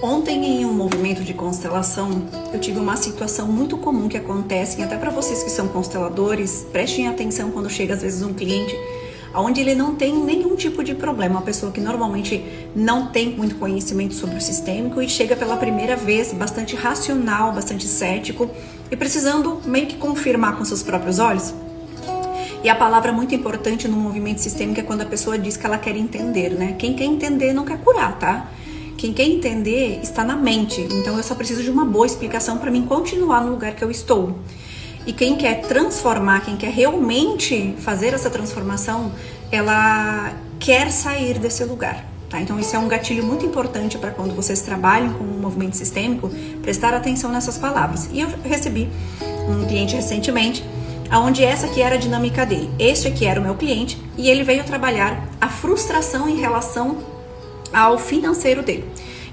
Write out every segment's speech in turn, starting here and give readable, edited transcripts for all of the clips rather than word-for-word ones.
Ontem, em um movimento de constelação, eu tive uma situação muito comum que acontece, e até para vocês que são consteladores, prestem atenção quando chega às vezes um cliente onde ele não tem nenhum tipo de problema, uma pessoa que normalmente não tem muito conhecimento sobre o sistêmico e chega pela primeira vez bastante racional, bastante cético e precisando meio que confirmar com seus próprios olhos. E a palavra muito importante no movimento sistêmico é quando a pessoa diz que ela quer entender, né? Quem quer entender não quer curar, tá? Quem quer entender está na mente, então eu só preciso de uma boa explicação para mim continuar no lugar que eu estou. E quem quer transformar, quem quer realmente fazer essa transformação, ela quer sair desse lugar, tá? Então isso é um gatilho muito importante para quando vocês trabalham com o movimento sistêmico, prestar atenção nessas palavras. E eu recebi um cliente recentemente, onde essa aqui era a dinâmica dele. Este aqui era o meu cliente e ele veio trabalhar a frustração em relação ao financeiro dele.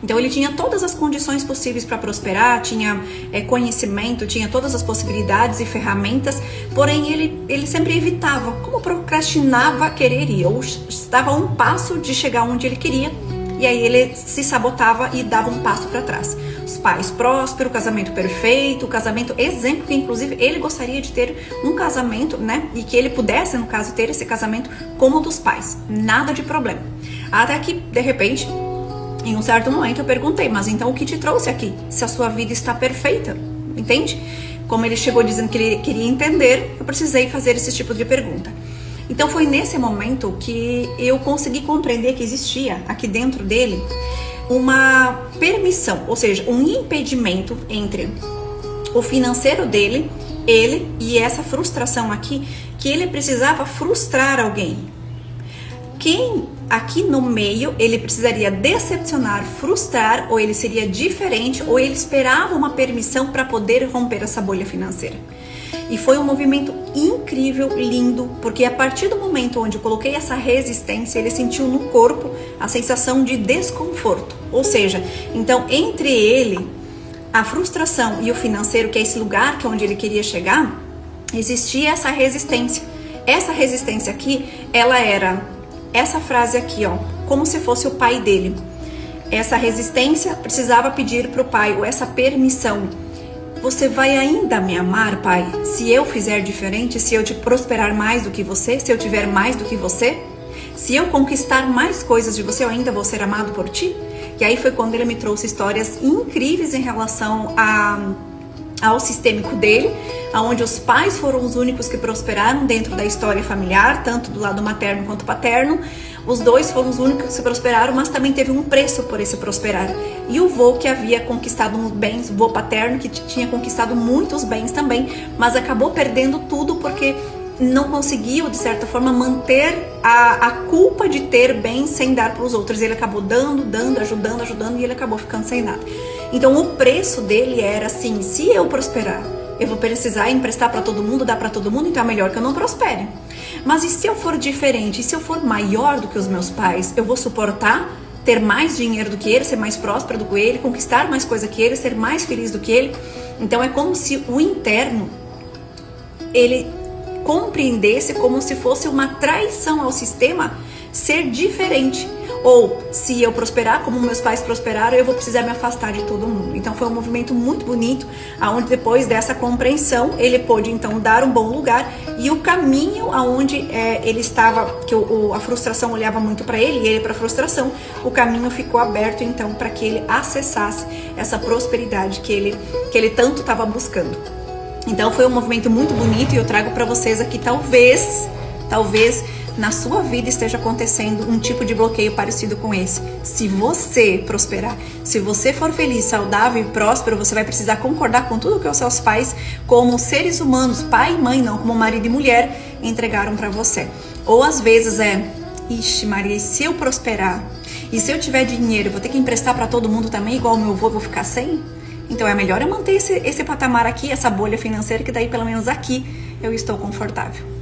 Então ele tinha todas as condições possíveis para prosperar, tinha conhecimento, tinha todas as possibilidades e ferramentas, porém ele sempre evitava, como procrastinava querer ir, ou estava a um passo de chegar onde ele queria, e aí ele se sabotava e dava um passo para trás. Os pais prósperos, o casamento perfeito, o casamento exemplo, que inclusive ele gostaria de ter um casamento, né, e que ele pudesse, no caso, ter esse casamento como o dos pais, nada de problema. Até que, de repente, em um certo momento eu perguntei, mas então o que te trouxe aqui? Se a sua vida está perfeita, entende? Como ele chegou dizendo que ele queria entender, eu precisei fazer esse tipo de pergunta. Então foi nesse momento que eu consegui compreender que existia aqui dentro dele uma permissão, ou seja, um impedimento entre o financeiro dele, ele e essa frustração aqui, que ele precisava frustrar alguém. Quem aqui no meio, ele precisaria decepcionar, frustrar, ou ele seria diferente, ou ele esperava uma permissão para poder romper essa bolha financeira. E foi um movimento incrível, lindo, porque a partir do momento onde eu coloquei essa resistência, ele sentiu no corpo a sensação de desconforto. Ou seja, então entre ele, a frustração e o financeiro, que é esse lugar que é onde ele queria chegar, existia essa resistência. Essa resistência aqui, ela era essa frase aqui, ó, como se fosse o pai dele. Essa resistência precisava pedir para o pai, ou essa permissão. Você vai ainda me amar, pai, se eu fizer diferente, se eu te prosperar mais do que você, se eu tiver mais do que você? Se eu conquistar mais coisas de você, eu ainda vou ser amado por ti? E aí foi quando ele me trouxe histórias incríveis em relação ao sistêmico dele, onde os pais foram os únicos que prosperaram dentro da história familiar, tanto do lado materno quanto paterno. Os dois foram os únicos que prosperaram, mas também teve um preço por esse prosperar. E o vô que havia conquistado uns bens, o vô paterno que tinha conquistado muitos bens também, mas acabou perdendo tudo porque não conseguiu, de certa forma, manter a culpa de ter bens sem dar para os outros. Ele acabou dando, ajudando e ele acabou ficando sem nada. Então o preço dele era assim, se eu prosperar, eu vou precisar emprestar para todo mundo, dar para todo mundo, então é melhor que eu não prospere. Mas e se eu for diferente, e se eu for maior do que os meus pais, eu vou suportar ter mais dinheiro do que ele, ser mais próspero do que ele, conquistar mais coisa que ele, ser mais feliz do que ele? Então é como se o interno, ele compreendesse como se fosse uma traição ao sistema ser diferente. Ou, se eu prosperar como meus pais prosperaram, eu vou precisar me afastar de todo mundo. Então foi um movimento muito bonito, onde depois dessa compreensão, ele pôde então dar um bom lugar, e o caminho aonde ele estava, que a frustração olhava muito para ele, e ele para a frustração, o caminho ficou aberto então para que ele acessasse essa prosperidade que ele tanto estava buscando. Então foi um movimento muito bonito, e eu trago para vocês aqui, talvez na sua vida esteja acontecendo um tipo de bloqueio parecido com esse. Se você prosperar, se você for feliz, saudável e próspero, você vai precisar concordar com tudo que os seus pais, como seres humanos, pai e mãe, não como marido e mulher, entregaram para você. Ou às vezes ixi Maria, e se eu prosperar? E se eu tiver dinheiro, eu vou ter que emprestar para todo mundo também, igual o meu avô, vou ficar sem? Então é melhor eu manter esse patamar aqui, essa bolha financeira, que daí pelo menos aqui eu estou confortável.